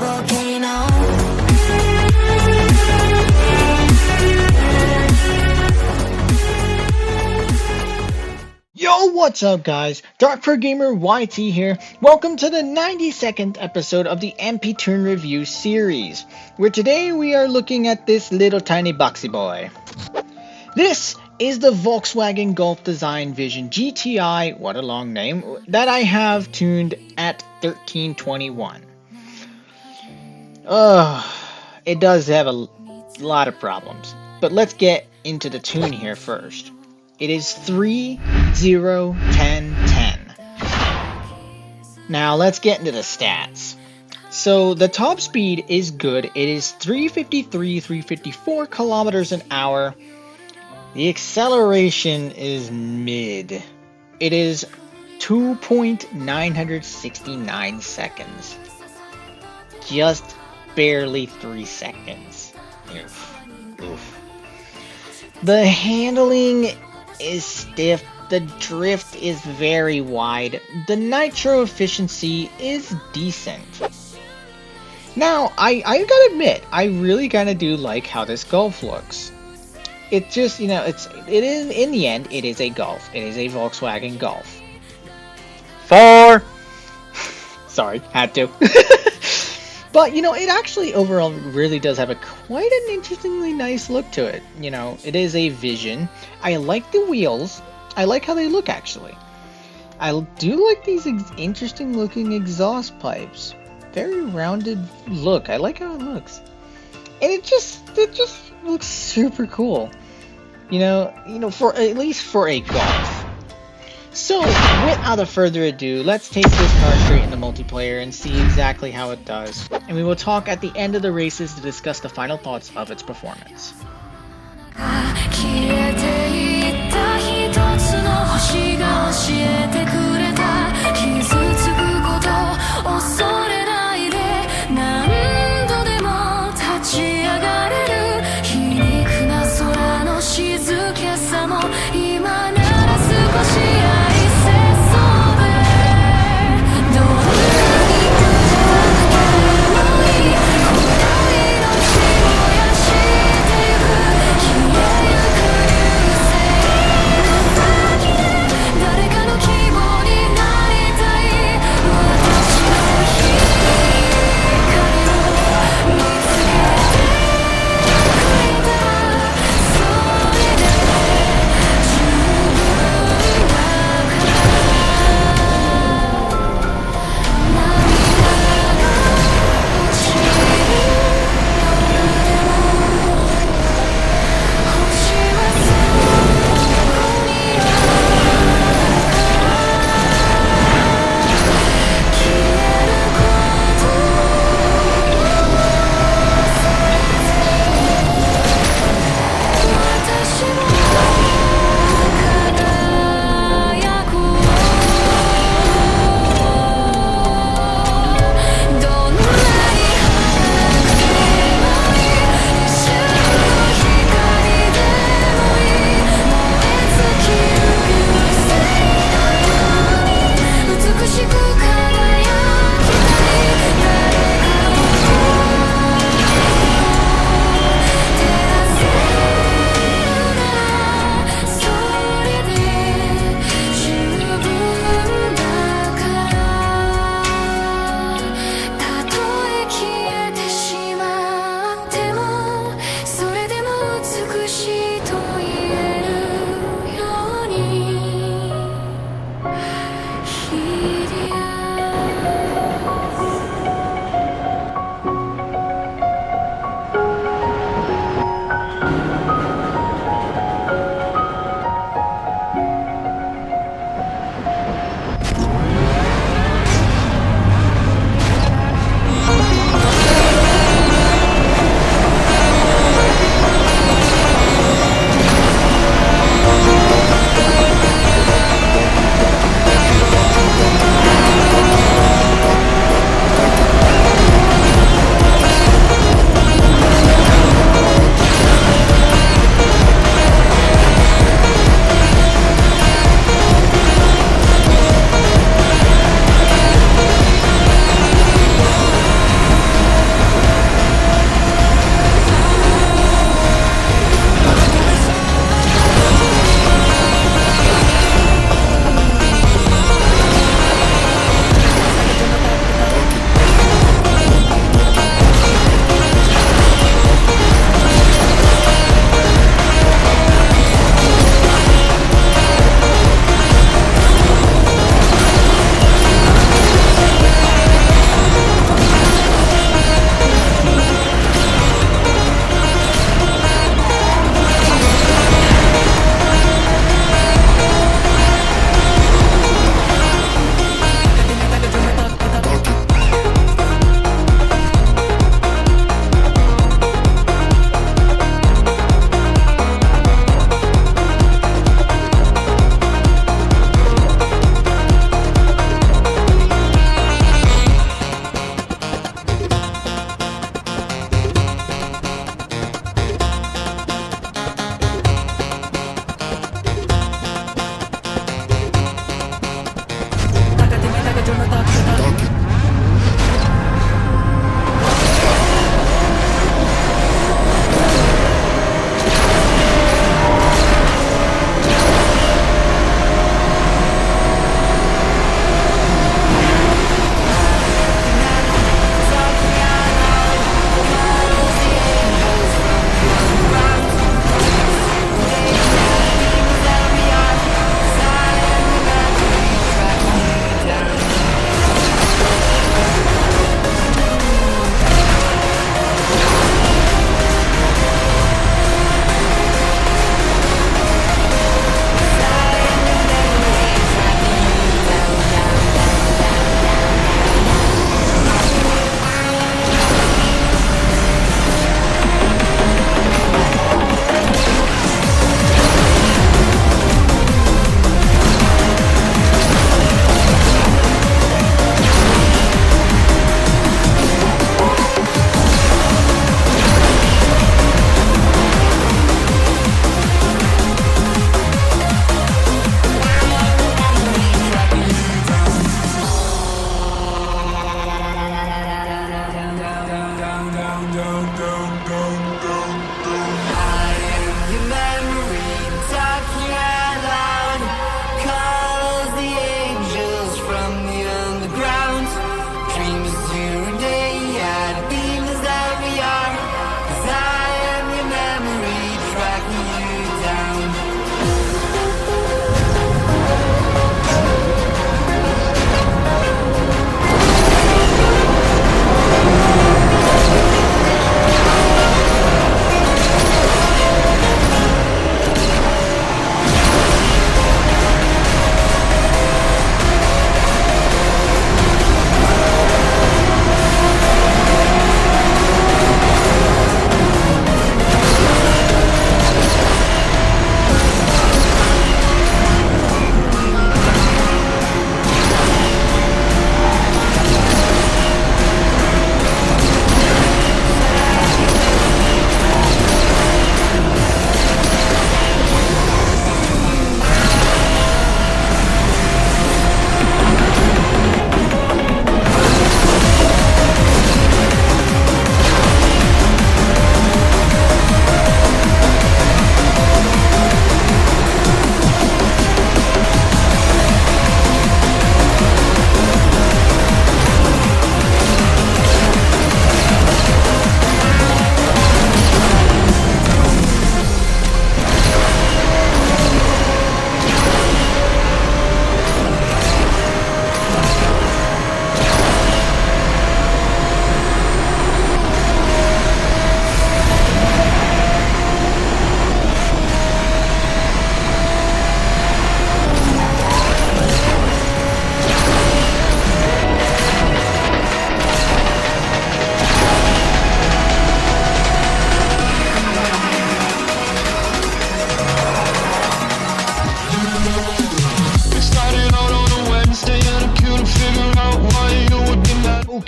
Yo, what's up guys? 𝗴캐𝗹𝗳 here. Welcome to the 92nd episode of the MP Turn Review series, where today we are looking at this little tiny boxy boy. This is the Volkswagen Golf Design Vision GTI, what a long name, that I have tuned at 1321. It does have a lot of problems, but let's get into the tune here first. It is 3-0-10-10. Now let's get into the stats. So the top speed is good. It is 354 kilometers an hour. The acceleration is mid. It is 2.969 seconds. Just barely 3 seconds. Oof. The handling is stiff. The drift is very wide. The nitro efficiency is decent. Now, I gotta admit, I really kinda do like how this Golf looks. It just, it is, in the end, it is a Golf. It is a Volkswagen Golf. Sorry, had to. But, it actually overall really does have quite an interestingly nice look to it. It is a Vision. I like the wheels. I like how they look, actually. I do like these interesting looking exhaust pipes. Very rounded look. I like how it looks. And it just looks super cool. For at least for a Golf. So, without further ado, let's take this car straight into multiplayer and see exactly how it does. And we will talk at the end of the races to discuss the final thoughts of its performance.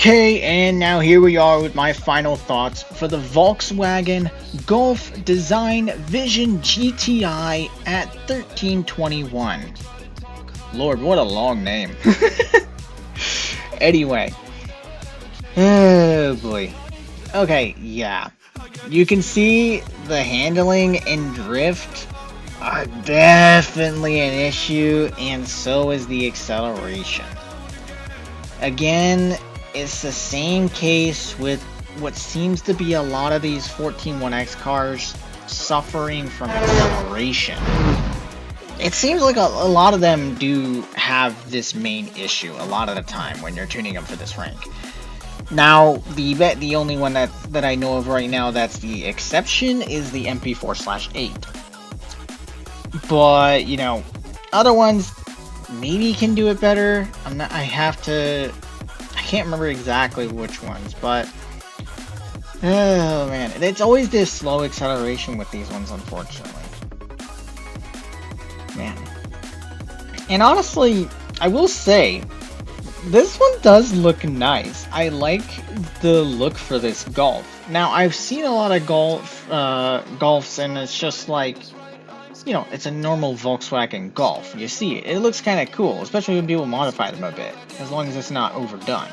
Okay, and now here we are with my final thoughts for the Volkswagen Golf Design Vision GTI at 1321. Lord, what a long name. Anyway. Oh boy. Okay, yeah. You can see the handling and drift are definitely an issue, and so is the acceleration. Again, it's the same case with what seems to be a lot of these 141X cars suffering from acceleration. It seems like a lot of them do have this main issue a lot of the time when you're tuning them for this rank. Now, the only one that I know of right now that's the exception is the MP4/8. But, you know, other ones maybe can do it better. I can't remember exactly which ones, but oh man, it's always this slow acceleration with these ones, unfortunately. Man. And honestly, I will say, this one does look nice. I like the look for this Golf. Now, I've seen a lot of Golfs, and it's just like, you know, it's a normal Volkswagen Golf. You see it. It looks kind of cool, especially when people modify them a bit, as long as it's not overdone.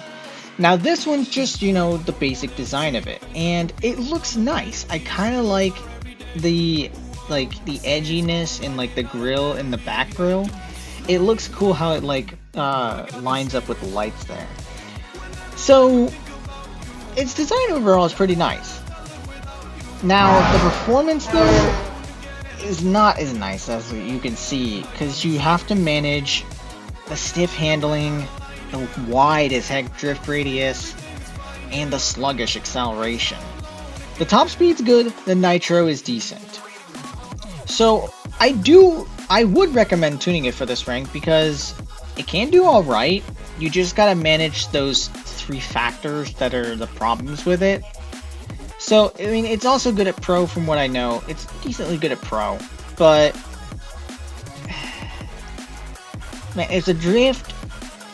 Now, this one's just, you know, the basic design of it, and it looks nice. I kind of like the edginess in like the grill and the back grill. It looks cool how it lines up with the lights there. So its design overall is pretty nice. Now the performance though is not as nice as you can see, because you have to manage the stiff handling, the wide as heck drift radius, and the sluggish acceleration. The top speed's good, the nitro is decent. So I would recommend tuning it for this rank because it can do alright. You just gotta manage those 3 factors that are the problems with it. So, I mean, it's also good at Pro from what I know. It's decently good at Pro, but man, if the drift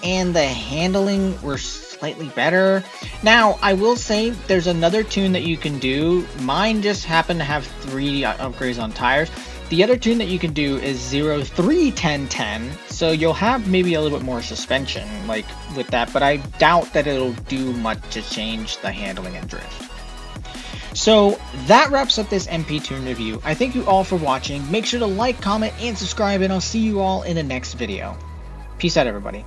and the handling were slightly better. Now, I will say there's another tune that you can do. Mine just happened to have 3 upgrades on tires. The other tune that you can do is 0-3-10-10, so you'll have maybe a little bit more suspension like with that, but I doubt that it'll do much to change the handling and drift. So that wraps up this MP tune review. I thank you all for watching. Make sure to like, comment, and subscribe, and I'll see you all in the next video. Peace out, everybody.